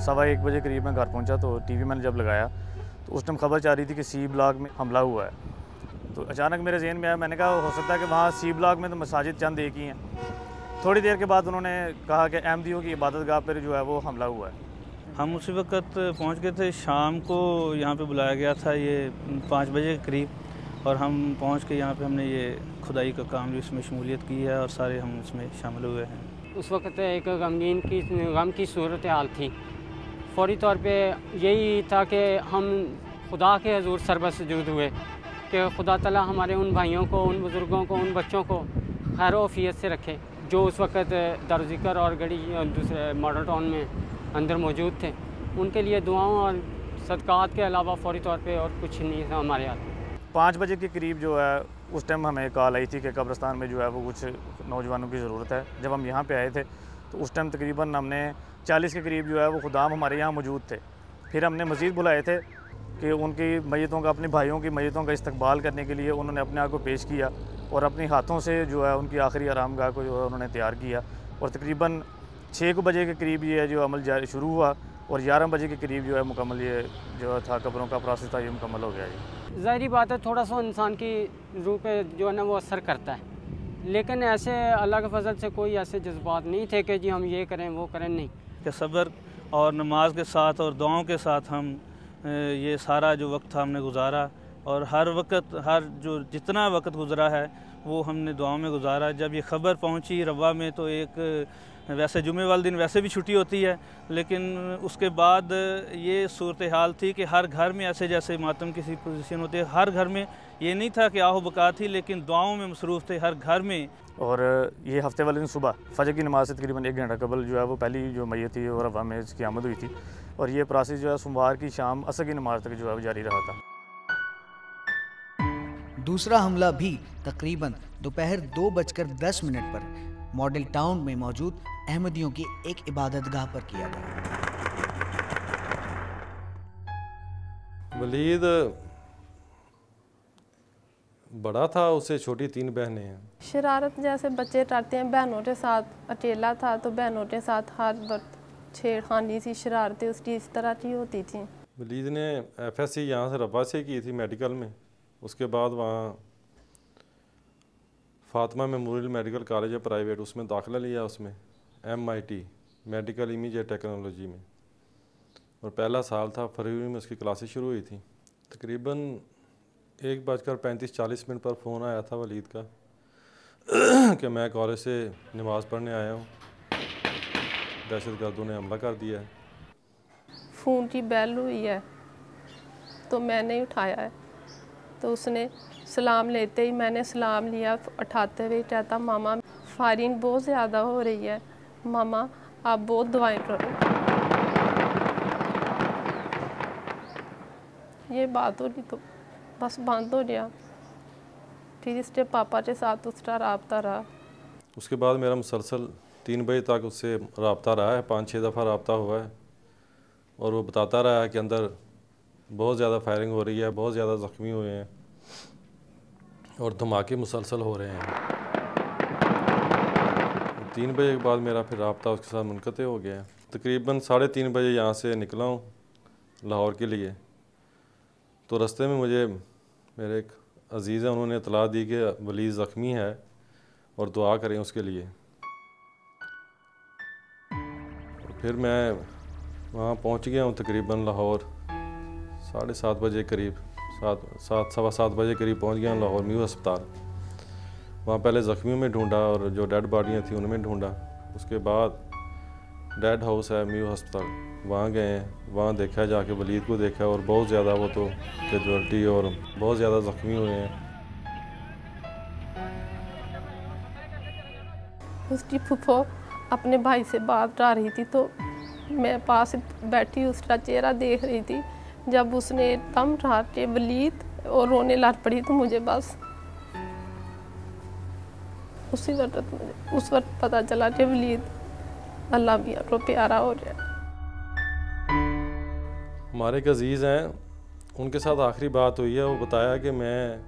1:15 बजे करीब मैं घर पहुंचा तो टीवी मैंने जब लगाया तो उस टाइम खबर चाह रही थी कि सी ब्लॉक में हमला हुआ है। तो अचानक मेरे जहन में आया, मैंने कहा हो सकता है कि वहाँ सी ब्लॉक में तो मसाजिद चंद एक ही हैं। थोड़ी देर के बाद उन्होंने कहा कि अहमदियों की इबादतगाह पर जो है वो हमला हुआ है। हम उसी वक्त पहुंच गए थे, शाम को यहाँ पे बुलाया गया था ये 5 बजे के करीब, और हम पहुंच के यहाँ पे हमने ये खुदाई का काम भी इसमें शमूलियत की है और सारे हम इसमें शामिल हुए हैं। उस वक्त एक गम की सूरत हाल थी। फौरी तौर पे यही था कि हम खुदा के हजूर सरबसजूद हुए कि खुदा ताला हमारे उन भाइयों को, उन बुज़ुर्गों को, उन बच्चों को खैर वफ़ियत से रखे जो उस वक्त दारुज़िकर और गढ़ी दूसरे मॉडल टाउन में अंदर मौजूद थे। उनके लिए दुआओं और सदक़ात के अलावा फ़ौरी तौर पे और कुछ नहीं था हमारे हाथ। 5 बजे के करीब जो है उस टाइम हमें कॉल आई थी कि कब्रिस्तान में जो है वो कुछ नौजवानों की ज़रूरत है। जब हम यहाँ पे आए थे तो उस टाइम तकरीबन हमने 40 के करीब जो है वो खुदाम हमारे यहाँ मौजूद थे। फिर हमने मज़ीद बुलाए थे कि उनकी मैयतों का, अपने भाइयों की मैयतों का इस्तकबाल करने के लिए उन्होंने अपने आप को पेश किया और अपने हाथों से जो है उनकी आखिरी आरामगाह को जो है उन्होंने तैयार किया। और तकरीबन 6 बजे के करीब ये जो अमल शुरू हुआ और 11 बजे के करीब जो है मुकम्मल ये जो था कब्रों का प्रोसेस था ये मुकम्मल हो गया जी। ज़ाहिरी बात है थोड़ा सा इंसान की रूह पे जो है ना वो असर करता है, लेकिन ऐसे अल्लाह के फजल से कोई ऐसे जज्बात नहीं थे कि जी हम ये करें वो करें, नहीं। कि सब्र और नमाज के साथ और दुआओं के साथ हम ये सारा जो वक्त था हमने गुजारा, और हर वक्त जितना वक्त गुज़रा है वो हमने दुआओं में गुजारा। जब ये ख़बर पहुंची रवा में तो एक वैसे जुमे वाले दिन वैसे भी छुट्टी होती है, लेकिन उसके बाद ये सूरत हाल थी कि हर घर में ऐसे जैसे मातम की सी पोजीशन होती है। हर घर में ये नहीं था कि आहो बका थी, लेकिन दुआओं में मसरूफ़ थे हर घर में। और ये हफ्ते वाले दिन सुबह फजर की नमाज से तकरीबन 1 घंटा कबल जो है वो पहली जो मैयत थी और रवा में इसकी आमद हुई थी, और ये प्रोसेस जो है सोमवार की शाम असर की नमाज तक जो है वो जारी रहा था। दूसरा हमला भी तकरीबन दोपहर 2:10 पर मॉडल टाउन में मौजूद अहमदियों की एक इबादतगाह पर किया गया। वलीद बड़ा था, उससे छोटी 3 बहनें हैं। शरारत जैसे बच्चे करते हैं बहनों के साथ, अकेला था तो बहनों के साथ हर वक्त छेड़खानी सी, शरारतें उसकी इस तरह की होती थी। वलीद ने FSC यहाँ से रवा से की थी मेडिकल में, उसके बाद वहाँ फातिमा मेमोरियल मेडिकल कॉलेज है प्राइवेट, उसमें दाखिला लिया, उसमें MIT मेडिकल इमेज टेक्नोलॉजी में, और पहला साल था। फरवरी में उसकी क्लासेस शुरू हुई थी। तकरीबन 1:35-40 पर फ़ोन आया था वलीद का कि मैं कॉलेज से नमाज़ पढ़ने आया हूँ, दहशतगर्दों ने हमला कर दिया है। फ़ोन की बेल हुई है तो मैंने उठाया है, तो उसने सलाम लेते ही मैंने सलाम लिया। उठाते हुए कहता, मामा फायरिंग बहुत ज़्यादा हो रही है, मामा आप बहुत दुआएं करो। ये बात हो रही तो बस बंद हो गया। फिर इसके पापा के साथ उसका रब्ता रहा। उसके बाद मेरा मुसलसल 3 बजे तक उससे रब्ता रहा है, 5-6 दफ़ा रब्ता हुआ है, और वो बताता रहा है कि अंदर बहुत ज़्यादा फायरिंग हो रही है, बहुत ज़्यादा ज़ख्मी हुए हैं और धमाके मुसलसल हो रहे हैं। 3 बजे के बाद मेरा फिर रब्ता उसके साथ मुनक़ते हो गया है। तकरीबन 3:30 बजे यहाँ से निकला हूँ लाहौर के लिए, तो रास्ते में मुझे मेरे एक अजीज़ हैं, उन्होंने इतला दी कि वलीद ज़ख्मी है और दुआ करें उसके लिए। फिर मैं वहाँ पहुँच गया हूँ तकरीबन लाहौर 7:30 बजे करीब, 7-7:15 बजे करीब पहुँच गया हूँ लाहौर म्यू अस्पताल। वहाँ पहले ज़ख्मियों में ढूंढा और जो डेड बॉडियाँ थी उनमें ढूंढा। उसके बाद डेड हाउस है म्यू अस्पताल, वहाँ गए हैं, वहाँ देखा, जाके वलीद को देखा, और बहुत ज़्यादा वो तो कैजुअल्टी और बहुत ज़्यादा ज़ख्मी हुए हैं। उसकी फुफो अपने भाई से बात कर रही थी तो मैं पास बैठी उसका चेहरा देख रही थी। जब उसने दम रहा के वलीद और रोने लग पड़ी तो मुझे बस उसी वक्त मुझे उस वक्त पता चला कि वलीद अल्लाह मियां को प्यारा हो गया। हमारे एक अजीज़ हैं, उनके साथ आखिरी बात हुई है, वो बताया कि मैं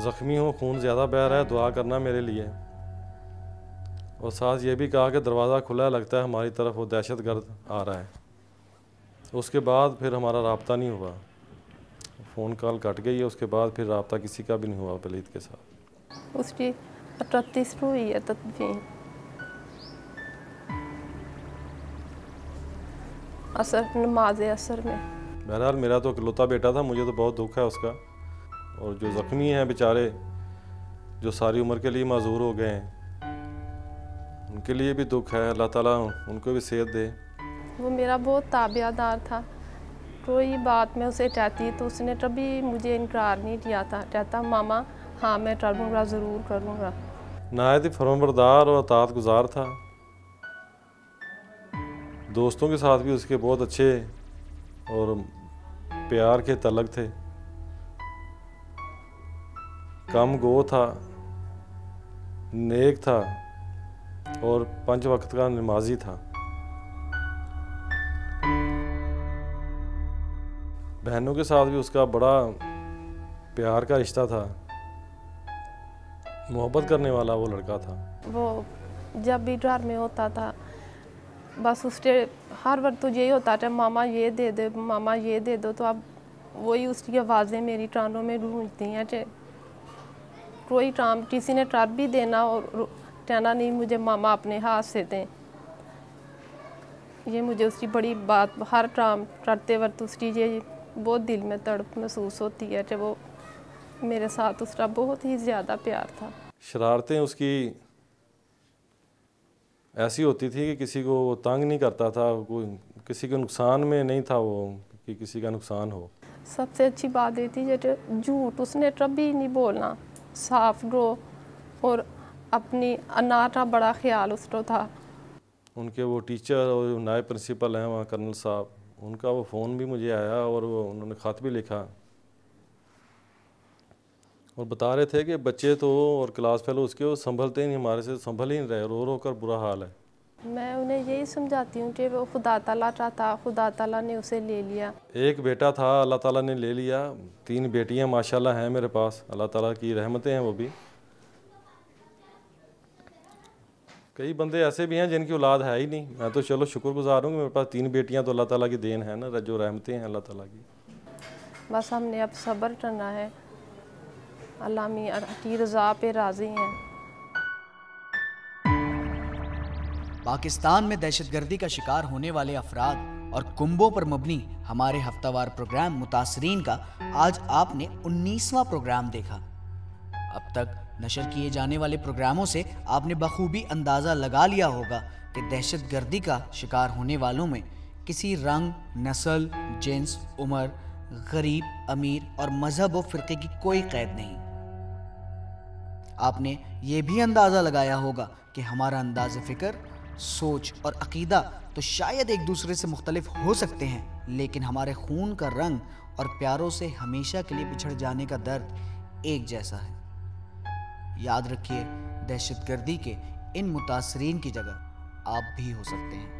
ज़ख्मी हूँ, खून ज़्यादा बह रहा है, दुआ करना मेरे लिए। और साथ ये भी कहा कि दरवाज़ा खुला लगता है हमारी तरफ, वो दहशतगर्द आ रहा है। उसके बाद फिर हमारा रब्ता नहीं हुआ, फ़ोन कॉल कट गई है। उसके बाद फिर रब्ता किसी का भी नहीं हुआ पलीत के साथ। उसकी 38 हुई है तदफीन। असर नमाज असर में। बहरहाल मेरा तो इकलौता बेटा था, मुझे तो बहुत दुख है उसका। और जो ज़ख्मी हैं बेचारे, जो सारी उम्र के लिए माजूर हो गए हैं, उनके लिए भी दुख है। अल्लाह ताला उनको भी सेहत दे। वो मेरा बहुत ताबियादार था, कोई बात मैं उसे चाहती तो उसने कभी मुझे इनकार नहीं किया था। कहता मामा हाँ मैं करूँगा, ज़रूर करूँगा। नहायत ही फरमाबरदार और अतात गुजार था। दोस्तों के साथ भी उसके बहुत अच्छे और प्यार के तल्लुक़ थे। कम गो था, नेक था और 5 वक्त का नमाजी था। बहनों के साथ भी उसका बड़ा प्यार का रिश्ता था, मोहब्बत करने वाला वो लड़का था। वो जब भी घर में होता था बस उसके हर वक्त तो यही होता था मामा ये दे दो, मामा ये दे दो। तो अब वही उसकी आवाज़ें मेरी कानों में गूंजती हैं कि कोई काम किसी ने ट्रक भी देना और कहना नहीं मुझे मामा अपने हाथ से दें। ये मुझे उसकी बड़ी बात हर काम करते वक्त उसकी ये बहुत दिल में तड़प महसूस होती है कि वो मेरे साथ उसका बहुत ही ज़्यादा प्यार था। शरारतें उसकी ऐसी होती थी कि किसी को वो तंग नहीं करता था, कोई किसी के नुकसान में नहीं था वो कि किसी का नुकसान हो। सबसे अच्छी बात ये थी कि झूठ उसने कभी नहीं बोलना, साफ गो और अपनी अनाथ का बड़ा ख्याल उसको था। उनके वो टीचर और नायब प्रिंसिपल हैं वहाँ कर्नल साहब, उनका वो फ़ोन भी मुझे आया और वो उन्होंने ख़त भी लिखा और बता रहे थे कि बच्चे तो और क्लास फेलो उसके वो संभलते ही नहीं, हमारे से संभल ही नहीं रहे, रो रो कर बुरा हाल है। मैं उन्हें यही समझाती हूँ कि वो खुदा ताला का था, खुदा ताला ने उसे ले लिया। एक बेटा था, अल्लाह ताला ने ले लिया। 3 बेटियां माशाल्लाह हैं मेरे पास, अल्लाह ताला की रहमतें हैं वो भी। कई बंदे ऐसे भी हैं जिनकी औलाद है ही नहीं। मैं तो चलो शुक्रगुजार हूँ कि मेरे पास 3 बेटियां तो अल्लाह ताला की देन है ना, जो रहमतें हैं अल्लाह ताला की। बस हमने अब सब्र करना है, अल्लाह मियां की रज़ा पे राज़ी हैं। पाकिस्तान में दहशतगर्दी का शिकार होने वाले अफराद और कुंबों पर मबनी हमारे हफ्तावार प्रोग्राम मुतासरीन का आज आपने 19वां प्रोग्राम देखा। अब तक नशर किए जाने वाले प्रोग्रामों से आपने बखूबी अंदाज़ा लगा लिया होगा कि दहशतगर्दी का शिकार होने वालों में किसी रंग, नस्ल, जिन्स, उम्र, गरीब, अमीर और मजहब व फ़िरक़े की कोई क़ैद नहीं। आपने ये भी अंदाज़ा लगाया होगा कि हमारा अंदाज़ फ़िक्र, सोच और अक़ीदा तो शायद एक दूसरे से मुख्तलिफ हो सकते हैं, लेकिन हमारे खून का रंग और प्यारों से हमेशा के लिए बिछड़ जाने का दर्द एक जैसा है। याद रखिए, दहशतगर्दी के इन मुतासरीन की जगह आप भी हो सकते हैं।